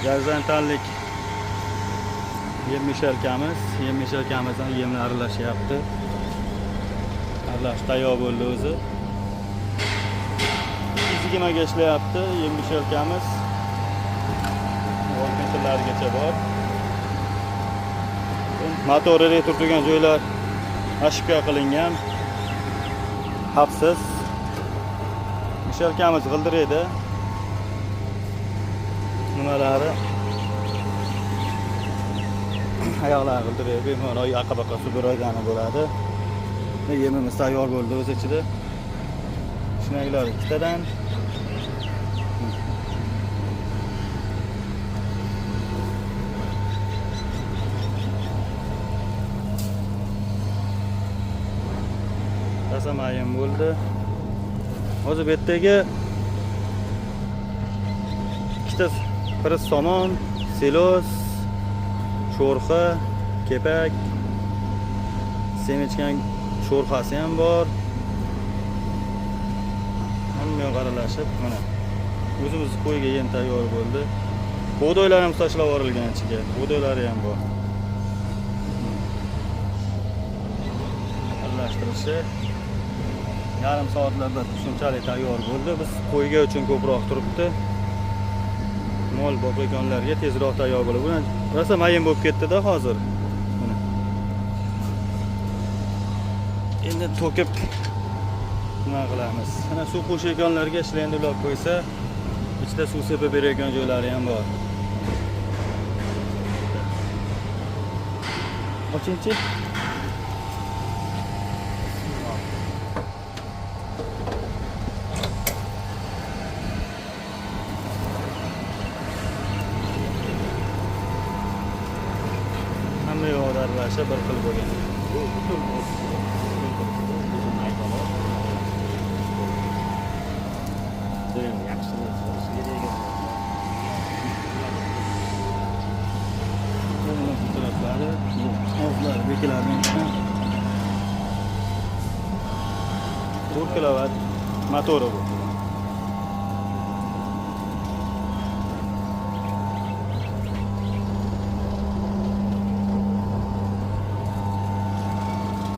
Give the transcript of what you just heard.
Garzantanlik yem mishelkamizdan yemni aralashyapti. Aralash tayyor bo'ldi o'zi. 220 ga ishlayapti yem mishelkamiz. Voltmetrlargacha bor. Motori retro turgan joylar ashibka qilingan. Xavfsiz. Mishelkamiz g'ildiraydi. Nimalari oyoqlari g'ildiraydi. Bemalol aqabaqa sudragani bo'ladi. Yemimiz tayyor bo'ldi o'z ichida. Shinaklar ikkitadan. Tasamayim bo'ldi. Hozir bu yerdagi ikkita piris somon, silos, sho'rxa, kepak, semichgan sho'rxasi ham bor. Hamma yoq aralashib, mana o'zimiz qo'yga yem tayyor bo'ldi. Bo'doylar ham tashlab yuborilgan ichiga. Bo'doylari ham bor. Aralashtirilishi yarim soatlarda shunchalik tayyor bo'ldi. Biz qo'yga uchun ko'proq turibdi. Mol boqayotganlarga tezroq tayyor bo'ladi. Buni rosa mayin bo'lib ketdi-da hozir. Mana. Endi to'kib nima qilamiz? Mana suv qo'shayotganlarga ishlaydi ulab qo'ysa, ichida suv sepib berayotgan joylari ham bor. Ochingchi. Hamma yoqda aralashib bir xil bo'lgan. Ovlar beklarning 4 kilovat motori bu.